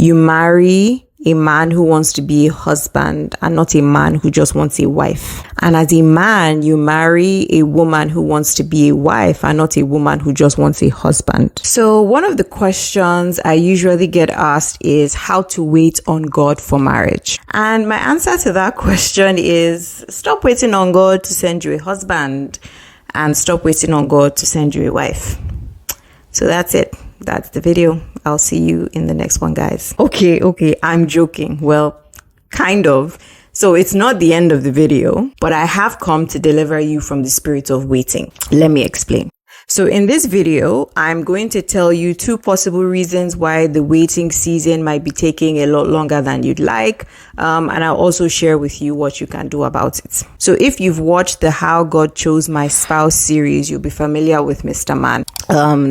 You marry a man who wants to be a husband and not a man who just wants a wife. And as a man, you marry a woman who wants to be a wife and not a woman who just wants a husband. So one of the questions I usually get asked is how to wait on God for marriage. And my answer to that question is stop waiting on God to send you a husband and stop waiting on God to send you a wife. So that's it. That's the video. I'll see you in the next one, guys. Okay, I'm joking. Well, kind of. So it's not the end of the video, but I have come to deliver you from the spirit of waiting. Let me explain. So in this video, I'm going to tell you 2 possible reasons why the waiting season might be taking a lot longer than you'd like. And I'll also share with you what you can do about it. So if you've watched the How God Chose My Spouse series, you'll be familiar with Mr. Man.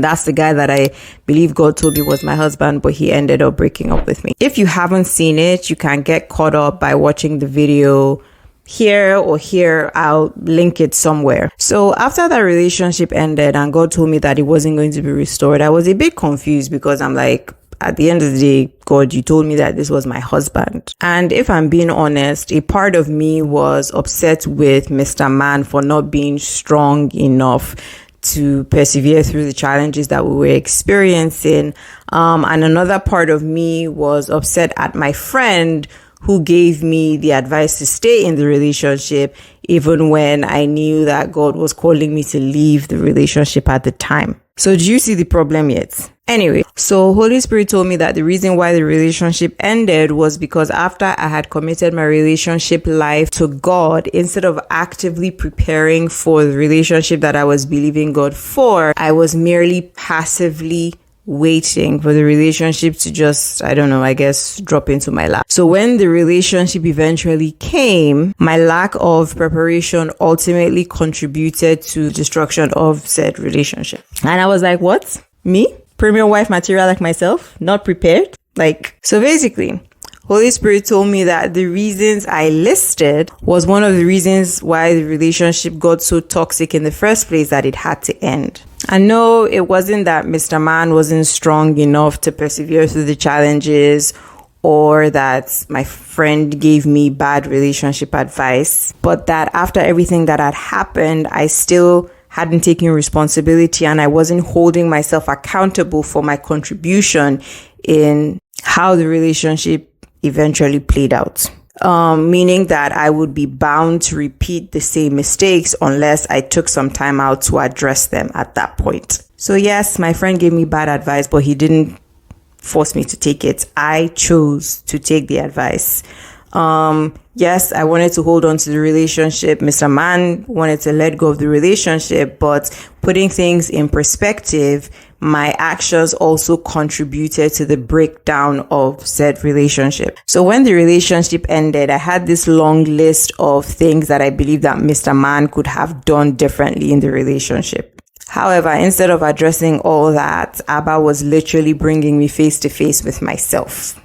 That's the guy that I believe God told me was my husband, but he ended up breaking up with me. If you haven't seen it, you can get caught up by watching the video here or here. I'll link it somewhere. So after that relationship ended and God told me that it wasn't going to be restored, I was a bit confused because I'm like, at the end of the day, God, you told me that this was my husband. And if I'm being honest, a part of me was upset with Mr. Man for not being strong enough to persevere through the challenges that we were experiencing. And another part of me was upset at my friend who gave me the advice to stay in the relationship, even when I knew that God was calling me to leave the relationship at the time. So do you see the problem yet? Anyway, so Holy Spirit told me that the reason why the relationship ended was because after I had committed my relationship life to God, instead of actively preparing for the relationship that I was believing God for, I was merely passively waiting for the relationship to just, drop into my lap. So when the relationship eventually came, my lack of preparation ultimately contributed to destruction of said relationship. And I was like, what? Me? Premium wife material like myself? Not prepared? So basically, Holy Spirit told me that the reasons I listed was one of the reasons why the relationship got so toxic in the first place that it had to end. And no, it wasn't that Mr. Man wasn't strong enough to persevere through the challenges or that my friend gave me bad relationship advice, but that after everything that had happened, I still hadn't taken responsibility and I wasn't holding myself accountable for my contribution in how the relationship eventually played out. Meaning that I would be bound to repeat the same mistakes unless I took some time out to address them at that point. So yes, my friend gave me bad advice, but he didn't force me to take it. I chose to take the advice. Yes, I wanted to hold on to the relationship. Mr. Man wanted to let go of the relationship, but putting things in perspective, my actions also contributed to the breakdown of said relationship. So when the relationship ended, I had this long list of things that I believe that Mr. Man could have done differently in the relationship. However, instead of addressing all that, Abba was literally bringing me face to face with myself.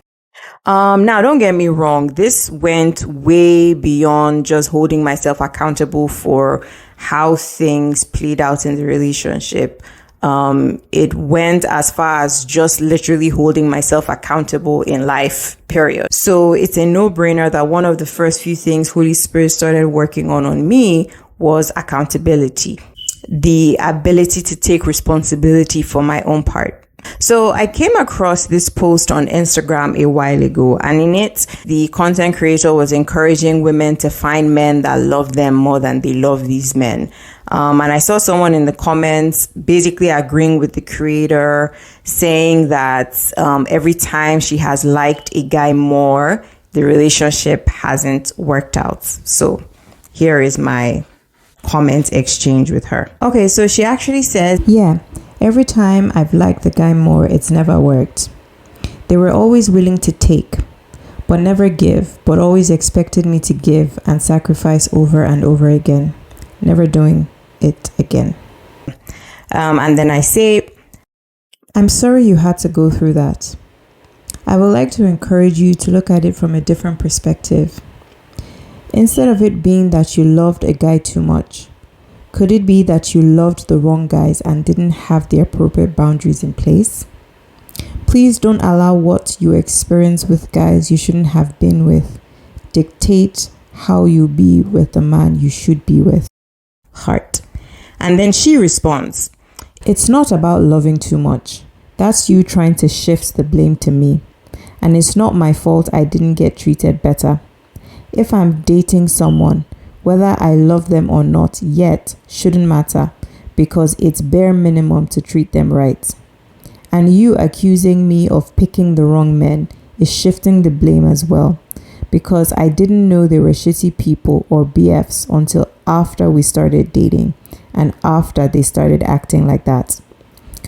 Now, don't get me wrong. This went way beyond just holding myself accountable for how things played out in the relationship. It went as far as just literally holding myself accountable in life, period. So it's a no-brainer that one of the first few things Holy Spirit started working on me was accountability. The ability to take responsibility for my own part. So I came across this post on Instagram a while ago, and in it, the content creator was encouraging women to find men that love them more than they love these men. And I saw someone in the comments basically agreeing with the creator, saying that every time she has liked a guy more, the relationship hasn't worked out. So here is my comment exchange with her. Okay, so she actually says, yeah, every time I've liked the guy more, it's never worked. They were always willing to take, but never give, but always expected me to give and sacrifice over and over again, never doing it again. And then I say, I'm sorry you had to go through that. I would like to encourage you to look at it from a different perspective. Instead of it being that you loved a guy too much, could it be that you loved the wrong guys and didn't have the appropriate boundaries in place? Please don't allow what you experience with guys you shouldn't have been with dictate how you be with the man you should be with. Heart. And then she responds, it's not about loving too much. That's you trying to shift the blame to me. And it's not my fault I didn't get treated better. If I'm dating someone, whether I love them or not yet shouldn't matter, because it's bare minimum to treat them right. And you accusing me of picking the wrong men is shifting the blame as well, because I didn't know they were shitty people or BFs until after we started dating and after they started acting like that.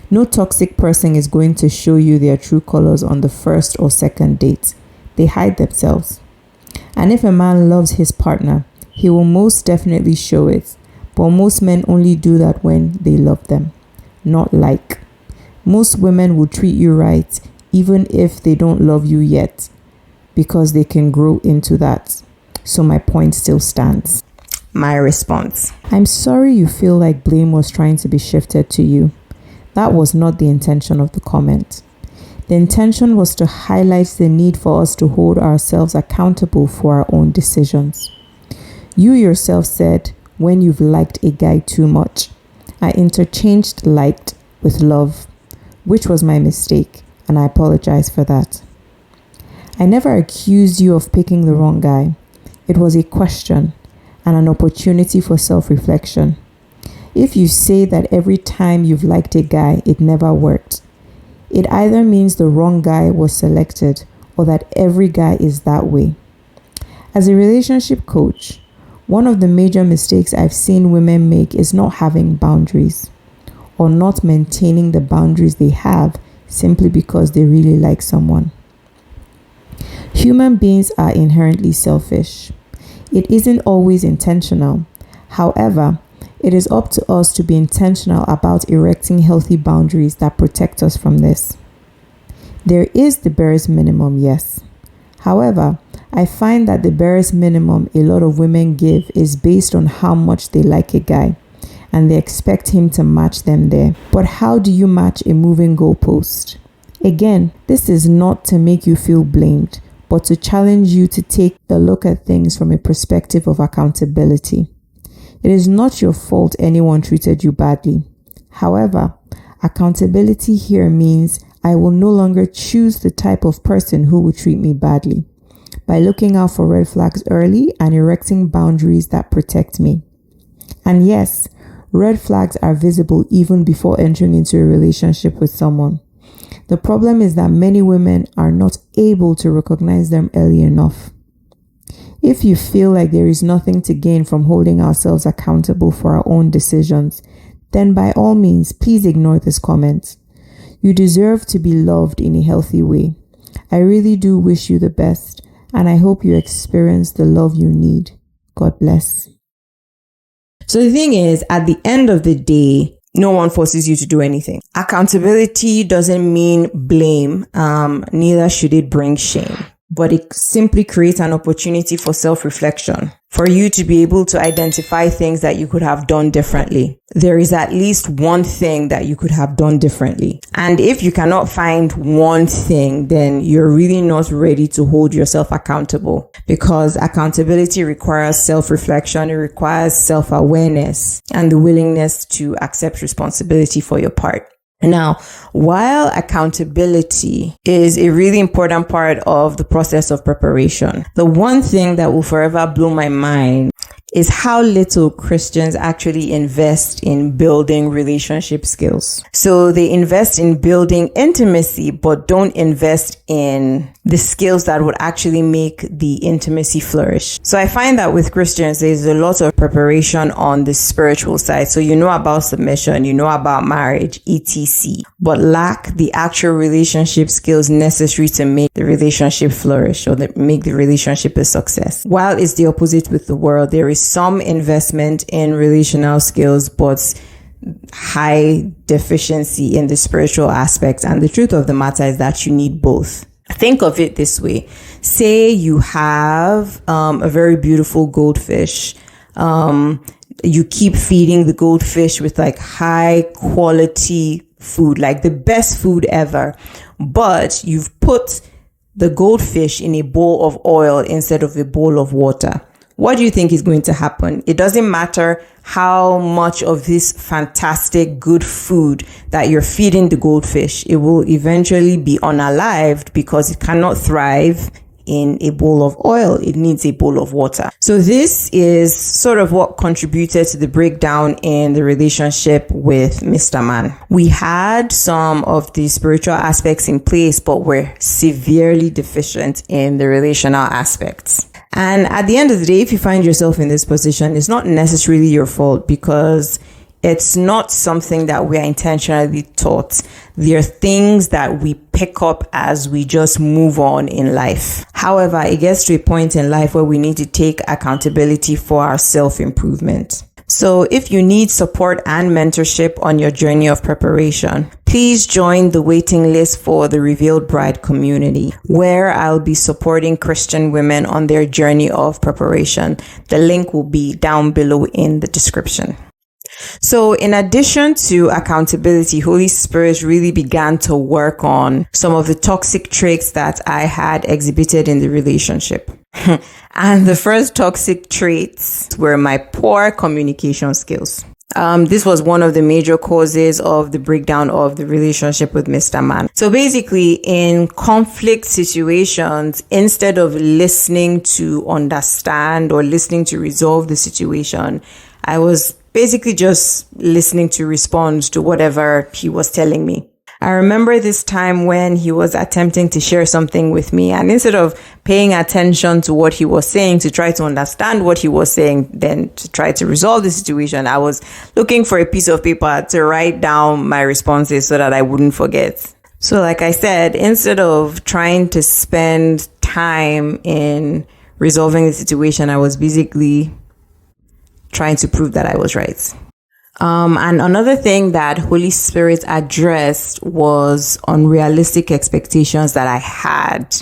No toxic person is going to show you their true colors on the first or second date. They hide themselves. And if a man loves his partner, he will most definitely show it. But most men only do that when they love them, not like. Most women will treat you right even if they don't love you yet, because they can grow into that. So my point still stands. My response. I'm sorry you feel like blame was trying to be shifted to you. That was not the intention of the comment. The intention was to highlight the need for us to hold ourselves accountable for our own decisions. You yourself said when you've liked a guy too much. I interchanged liked with love, which was my mistake, and I apologize for that. I never accused you of picking the wrong guy. It was a question and an opportunity for self-reflection. If you say that every time you've liked a guy, it never worked, it either means the wrong guy was selected or that every guy is that way. As a relationship coach, one of the major mistakes I've seen women make is not having boundaries or not maintaining the boundaries they have simply because they really like someone. Human beings are inherently selfish. It isn't always intentional. However, it is up to us to be intentional about erecting healthy boundaries that protect us from this. There is the barest minimum, yes. However, I find that the barest minimum a lot of women give is based on how much they like a guy, and they expect him to match them there. But how do you match a moving goalpost? Again, this is not to make you feel blamed, but to challenge you to take a look at things from a perspective of accountability. It is not your fault anyone treated you badly. However, accountability here means I will no longer choose the type of person who will treat me badly by looking out for red flags early and erecting boundaries that protect me. And yes, red flags are visible even before entering into a relationship with someone. The problem is that many women are not able to recognize them early enough. If you feel like there is nothing to gain from holding ourselves accountable for our own decisions, then by all means, please ignore this comment. You deserve to be loved in a healthy way. I really do wish you the best, and I hope you experience the love you need. God bless. So the thing is, at the end of the day, no one forces you to do anything. Accountability doesn't mean blame, neither should it bring shame. But it simply creates an opportunity for self-reflection, for you to be able to identify things that you could have done differently. There is at least one thing that you could have done differently. And if you cannot find one thing, then you're really not ready to hold yourself accountable, because accountability requires self-reflection. It requires self-awareness and the willingness to accept responsibility for your part. Now, while accountability is a really important part of the process of preparation, the one thing that will forever blow my mind is how little Christians actually invest in building relationship skills. So they invest in building intimacy, but don't invest in the skills that would actually make the intimacy flourish. So I find that with Christians, there's a lot of preparation on the spiritual side. So you know about submission, you know about marriage, etc., but lack the actual relationship skills necessary to make the relationship flourish or make the relationship a success. While it's the opposite with the world, there is some investment in relational skills, but high deficiency in the spiritual aspects. And the truth of the matter is that you need both. Think of it this way. Say you have a very beautiful goldfish. You keep feeding the goldfish with like high quality food, like the best food ever, but you've put the goldfish in a bowl of oil instead of a bowl of water. What do you think is going to happen? It doesn't matter how much of this fantastic good food that you're feeding the goldfish, it will eventually be unalived because it cannot thrive in a bowl of oil. It needs a bowl of water. So this is sort of what contributed to the breakdown in the relationship with Mr. Man. We had some of the spiritual aspects in place, but we're severely deficient in the relational aspects. And at the end of the day, if you find yourself in this position, it's not necessarily your fault because it's not something that we are intentionally taught. There are things that we pick up as we just move on in life. However, it gets to a point in life where we need to take accountability for our self-improvement. So if you need support and mentorship on your journey of preparation, please join the waiting list for the Revealed Bride community, where I'll be supporting Christian women on their journey of preparation. The link will be down below in the description. So in addition to accountability, Holy Spirit really began to work on some of the toxic traits that I had exhibited in the relationship. And the first toxic traits were my poor communication skills. This was one of the major causes of the breakdown of the relationship with Mr. Man. So basically, in conflict situations, instead of listening to understand or listening to resolve the situation, I was basically just listening to respond to whatever he was telling me. I remember this time when he was attempting to share something with me, and instead of paying attention to what he was saying to try to understand what he was saying, then to try to resolve the situation, I was looking for a piece of paper to write down my responses so that I wouldn't forget. So like I said, instead of trying to spend time in resolving the situation, I was basically trying to prove that I was right. And another thing that Holy Spirit addressed was unrealistic expectations that I had.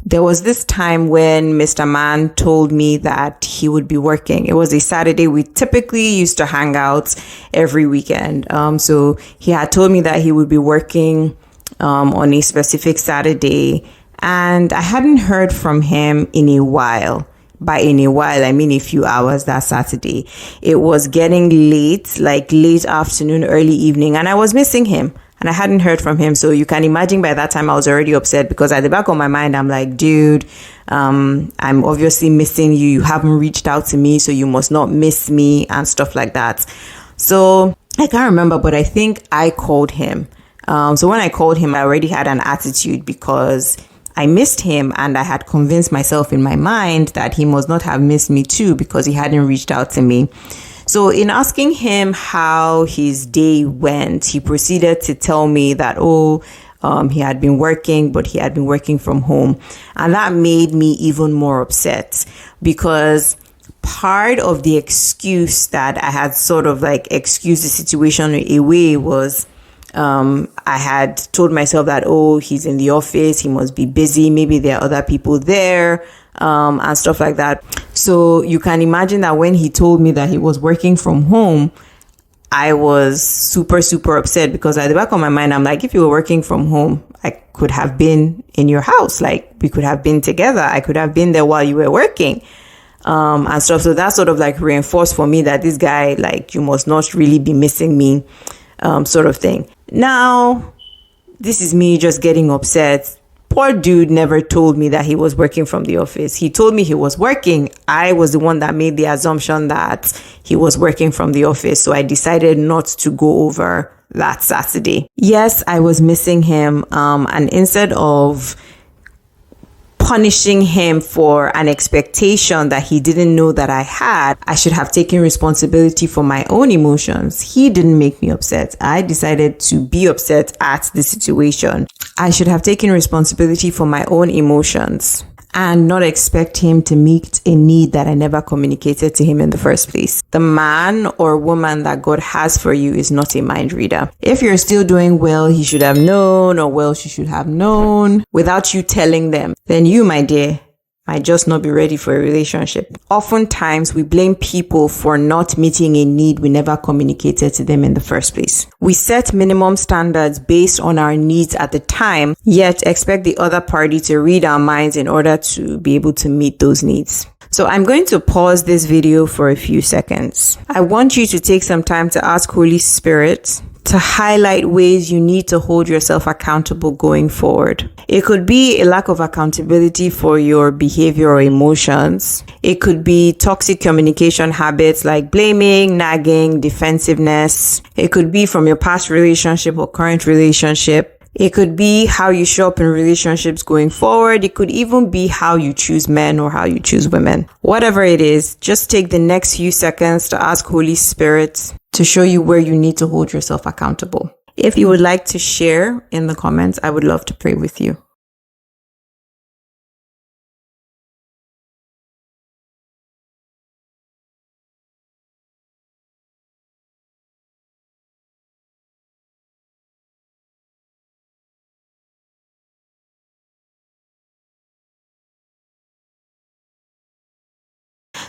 There was this time when Mr. Man told me that he would be working. It was a Saturday. We typically used to hang out every weekend. So he had told me that he would be working on a specific Saturday, and I hadn't heard from him in a while. By in a while, I mean a few hours that Saturday. It was getting late, like late afternoon, early evening, and I was missing him and I hadn't heard from him. So you can imagine by that time I was already upset because at the back of my mind, I'm like, dude, I'm obviously missing you. You haven't reached out to me, so you must not miss me and stuff like that. So I can't remember, but I think I called him. So when I called him, I already had an attitude because I missed him, and I had convinced myself in my mind that he must not have missed me too because he hadn't reached out to me. So in asking him how his day went, he proceeded to tell me that, he had been working, but he had been working from home. And that made me even more upset because part of the excuse that I had sort of like excused the situation away was I had told myself that, he's in the office, he must be busy, maybe there are other people there, and stuff like that. So you can imagine that when he told me that he was working from home, I was super, super upset because at the back of my mind, I'm like, if you were working from home, I could have been in your house. Like, we could have been together. I could have been there while you were working. And stuff. So that sort of like reinforced for me that this guy, like, you must not really be missing me, sort of thing. Now, this is me just getting upset. Poor dude never told me that he was working from the office. He told me he was working. I was the one that made the assumption that he was working from the office. So I decided not to go over that Saturday. Yes, I was missing him. And instead of punishing him for an expectation that he didn't know that I had, I should have taken responsibility for my own emotions. He didn't make me upset. I decided to be upset at the situation. I should have taken responsibility for my own emotions and not expect him to meet a need that I never communicated to him in the first place. The man or woman that God has for you is not a mind reader. If you're still doing well, he should have known, or well, she should have known without you telling them, then you, my dear, might just not be ready for a relationship. Oftentimes, we blame people for not meeting a need we never communicated to them in the first place. We set minimum standards based on our needs at the time, yet expect the other party to read our minds in order to be able to meet those needs. So I'm going to pause this video for a few seconds. I want you to take some time to ask Holy Spirit to highlight ways you need to hold yourself accountable going forward. It could be a lack of accountability for your behavior or emotions. It could be toxic communication habits like blaming, nagging, defensiveness. It could be from your past relationship or current relationship. It could be how you show up in relationships going forward. It could even be how you choose men or how you choose women. Whatever it is, just take the next few seconds to ask Holy Spirit to show you where you need to hold yourself accountable. If you would like to share in the comments, I would love to pray with you.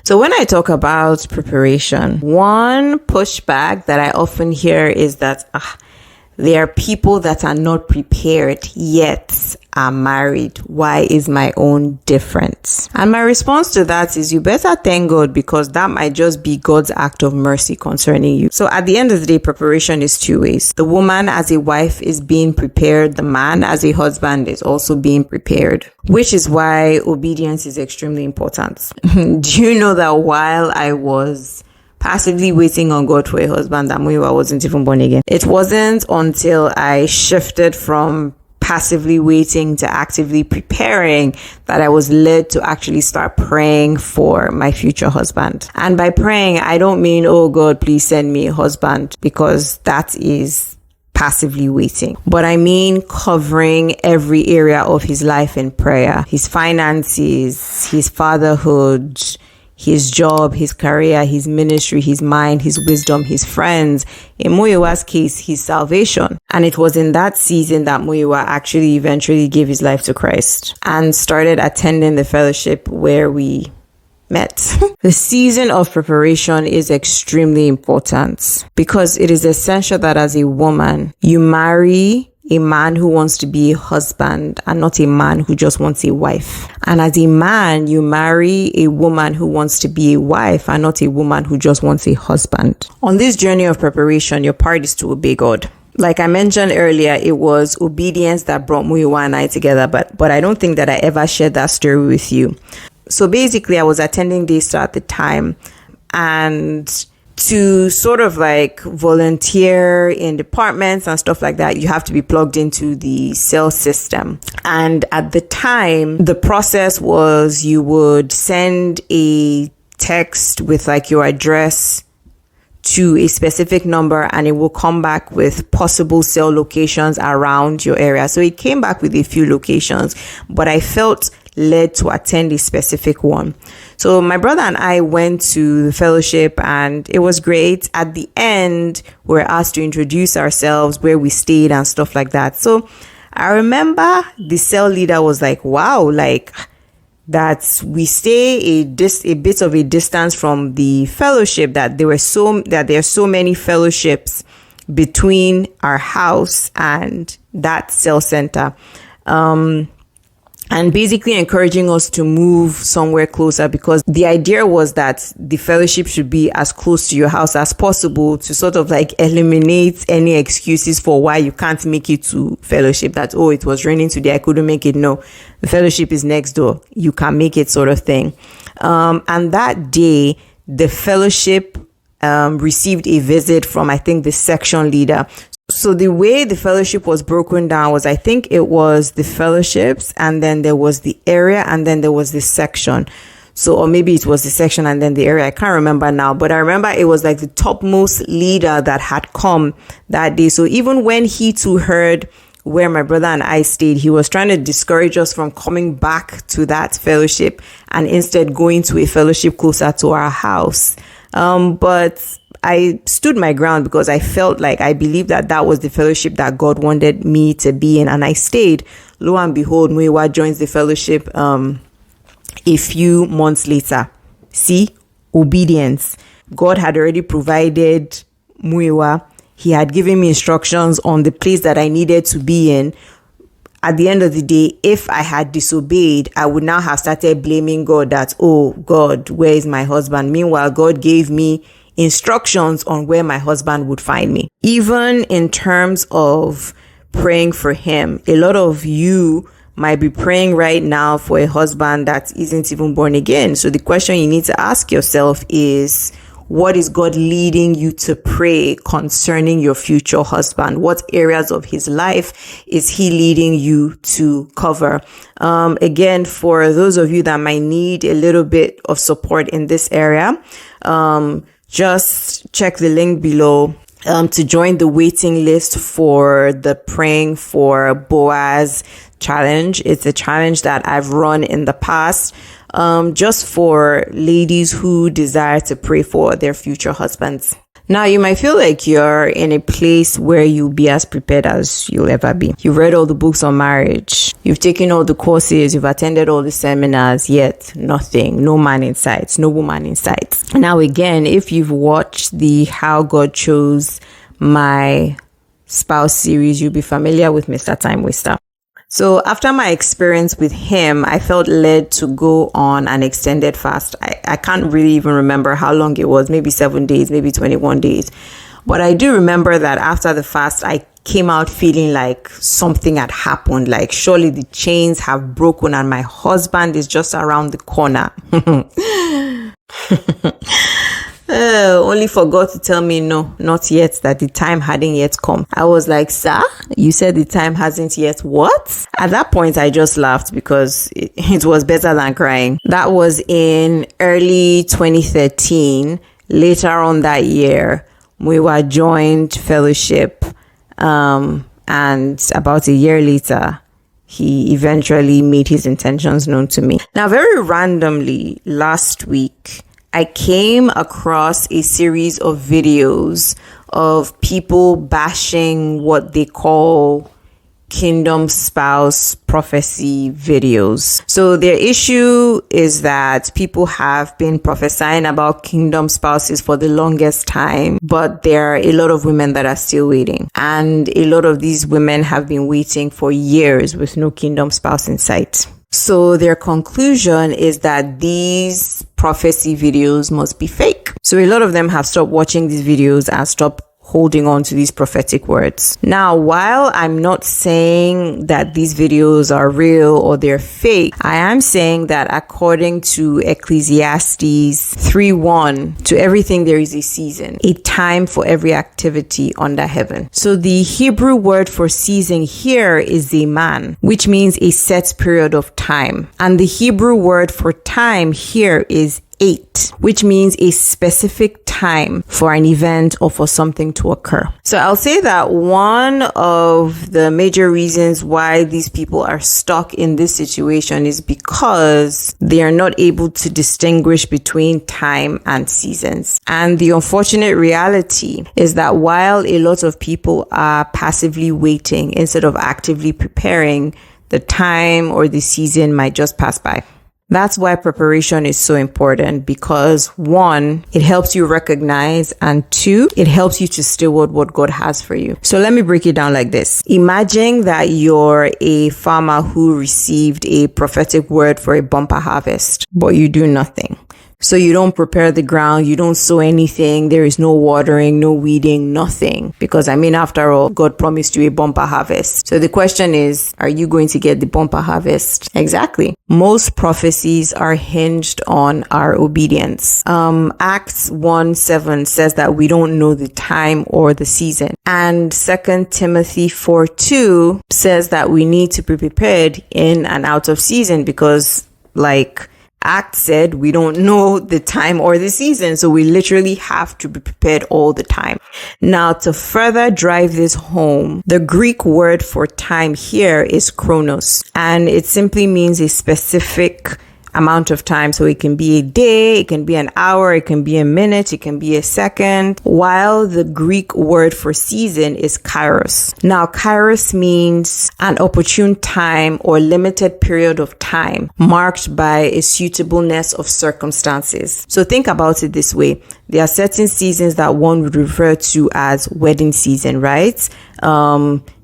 So when I talk about preparation, one pushback that I often hear is that there are people that are not prepared yet are married. Why is my own different? And my response to that is you better thank God, because that might just be God's act of mercy concerning you. So at the end of the day, preparation is two ways. The woman as a wife is being prepared. The man as a husband is also being prepared, which is why obedience is extremely important. Do you know that while I was passively waiting on God for a husband, that Muyiwa wasn't even born again? It wasn't until I shifted from passively waiting to actively preparing that I was led to actually start praying for my future husband. And by praying, I don't mean, oh God, please send me a husband, because that is passively waiting. But I mean covering every area of his life in prayer: his finances, his fatherhood, his job, his career, his ministry, his mind, his wisdom, his friends. In Muyiwa's case, his salvation. And it was in that season that Muyiwa actually eventually gave his life to Christ and started attending the fellowship where we met. The season of preparation is extremely important because it is essential that as a woman, you marry a man who wants to be a husband and not a man who just wants a wife. And as a man, you marry a woman who wants to be a wife and not a woman who just wants a husband. On this journey of preparation, your part is to obey God. Like I mentioned earlier, it was obedience that brought Muyiwa and I together, but I don't think that I ever shared that story with you. So basically, I was attending Daystar at the time, and to sort of like volunteer in departments and stuff like that, you have to be plugged into the cell system. And at the time, the process was you would send a text with like your address to a specific number, and it will come back with possible cell locations around your area. So it came back with a few locations, but I felt led to attend a specific one. So my brother and I went to the fellowship, and it was great. At the end, we were asked to introduce ourselves, where we stayed and stuff like that. So I remember the cell leader was like, wow, like that we stay a bit of a distance from the fellowship, that there are so many fellowships between our house and that cell center. And basically encouraging us to move somewhere closer, because the idea was that the fellowship should be as close to your house as possible to sort of like eliminate any excuses for why you can't make it to fellowship. That, oh, it was raining today, I couldn't make it. No, the fellowship is next door, you can make it, sort of thing. And that day, the fellowship received a visit from, I think, the section leader. So the way the fellowship was broken down was, I think it was the fellowships, and then there was the area, and then there was the section. So, or maybe it was the section and then the area. I can't remember now, but I remember it was like the topmost leader that had come that day. So even when he too heard where my brother and I stayed, he was trying to discourage us from coming back to that fellowship and instead going to a fellowship closer to our house. But I stood my ground because I felt like I believed that that was the fellowship that God wanted me to be in, and I stayed. Lo and behold, Muyiwa joins the fellowship a few months later. See, obedience. God had already provided Muiwa. He had given me instructions on the place that I needed to be in. At the end of the day, if I had disobeyed, I would now have started blaming God that, oh God, where is my husband? Meanwhile, God gave me instructions on where my husband would find me. Even in terms of praying for him, a lot of you might be praying right now for a husband that isn't even born again. So the question you need to ask yourself is, what is God leading you to pray concerning your future husband? What areas of his life is he leading you to cover? Again, for those of you that might need a little bit of support in this area, just check the link below to join the waiting list for the Praying for Boaz challenge. It's a challenge that I've run in the past, just for ladies who desire to pray for their future husbands. Now, you might feel like you're in a place where you'll be as prepared as you'll ever be. You've read all the books on marriage. You've taken all the courses. You've attended all the seminars, yet nothing. No man in sight. No woman in sight. Now, again, if you've watched the How God Chose My Spouse series, you'll be familiar with Mr. Time Waster. So after my experience with him, I felt led to go on an extended fast. I can't really even remember how long it was, maybe 7 days, maybe 21 days. But I do remember that after the fast, I came out feeling like something had happened, like surely the chains have broken and my husband is just around the corner. Only for God to tell me no, not yet, that the time hadn't yet come. I was like, sir, you said the time hasn't yet what? At that point, I just laughed because it was better than crying. That was in early 2013. Later on that year, we were joined fellowship. And about a year later, he eventually made his intentions known to me. Now, very randomly, last week, I came across a series of videos of people bashing what they call kingdom spouse prophecy videos. So their issue is that people have been prophesying about kingdom spouses for the longest time, but there are a lot of women that are still waiting. And a lot of these women have been waiting for years with no kingdom spouse in sight. So their conclusion is that these prophecy videos must be fake. So a lot of them have stopped watching these videos and stopped holding on to these prophetic words. Now, while I'm not saying that these videos are real or they're fake, I am saying that according to Ecclesiastes 3:1, to everything there is a season, a time for every activity under heaven. So the Hebrew word for season here is zeman, which means a set period of time. And the Hebrew word for time here is 8, which means a specific time for an event or for something to occur. So I'll say that one of the major reasons why these people are stuck in this situation is because they are not able to distinguish between time and seasons. And the unfortunate reality is that while a lot of people are passively waiting instead of actively preparing, the time or the season might just pass by. That's why preparation is so important, because 1, it helps you recognize, and 2, it helps you to steward what God has for you. So let me break it down like this. Imagine that you're a farmer who received a prophetic word for a bumper harvest, but you do nothing. So you don't prepare the ground, you don't sow anything, there is no watering, no weeding, nothing. Because after all, God promised you a bumper harvest. So the question is, are you going to get the bumper harvest? Exactly. Most prophecies are hinged on our obedience. Acts 1:7 says that we don't know the time or the season. And 2 Timothy 4:2 says that we need to be prepared in and out of season, because Act said we don't know the time or the season, so we literally have to be prepared all the time. Now, to further drive this home, the Greek word for time here is chronos, and it simply means a specific amount of time. So it can be a day, it can be an hour, it can be a minute, it can be a second, while the Greek word for season is kairos. Now, kairos means an opportune time or limited period of time marked by a suitableness of circumstances. So think about it this way. There are certain seasons that one would refer to as wedding season, right?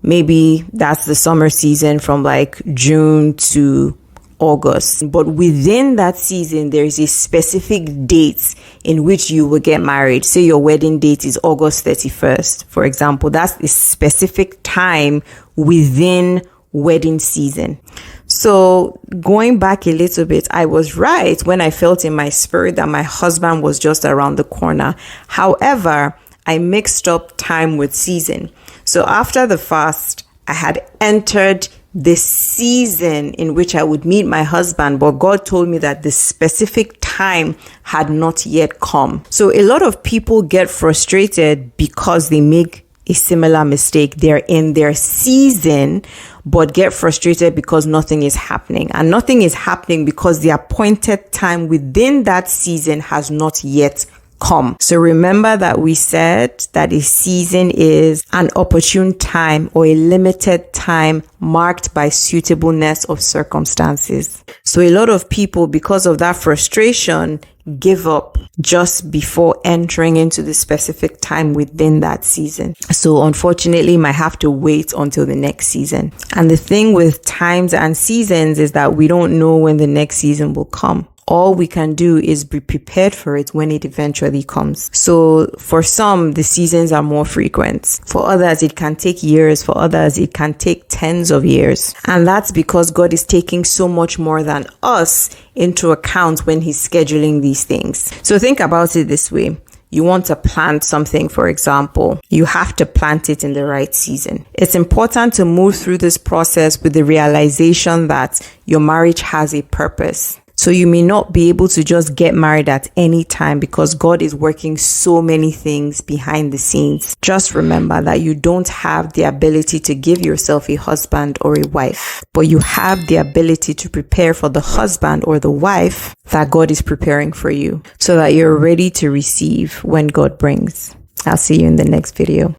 Maybe that's the summer season from like June to August. But within that season, there is a specific date in which you will get married. Say your wedding date is August 31st, for example. That's a specific time within wedding season. So going back a little bit, I was right when I felt in my spirit that my husband was just around the corner. However, I mixed up time with season. So after the fast, I had entered the season in which I would meet my husband, but God told me that the specific time had not yet come. So a lot of people get frustrated because they make a similar mistake. They're in their season, but get frustrated because nothing is happening. And nothing is happening because the appointed time within that season has not yet come. So remember that we said that a season is an opportune time or a limited time marked by suitableness of circumstances. So a lot of people, because of that frustration, give up just before entering into the specific time within that season. So unfortunately, might have to wait until the next season. And the thing with times and seasons is that we don't know when the next season will come. All we can do is be prepared for it when it eventually comes. So for some, the seasons are more frequent. For others, it can take years. For others, it can take tens of years. And that's because God is taking so much more than us into account when he's scheduling these things. So think about it this way. You want to plant something, for example, you have to plant it in the right season. It's important to move through this process with the realization that your marriage has a purpose. So you may not be able to just get married at any time because God is working so many things behind the scenes. Just remember that you don't have the ability to give yourself a husband or a wife, but you have the ability to prepare for the husband or the wife that God is preparing for you so that you're ready to receive when God brings. I'll see you in the next video.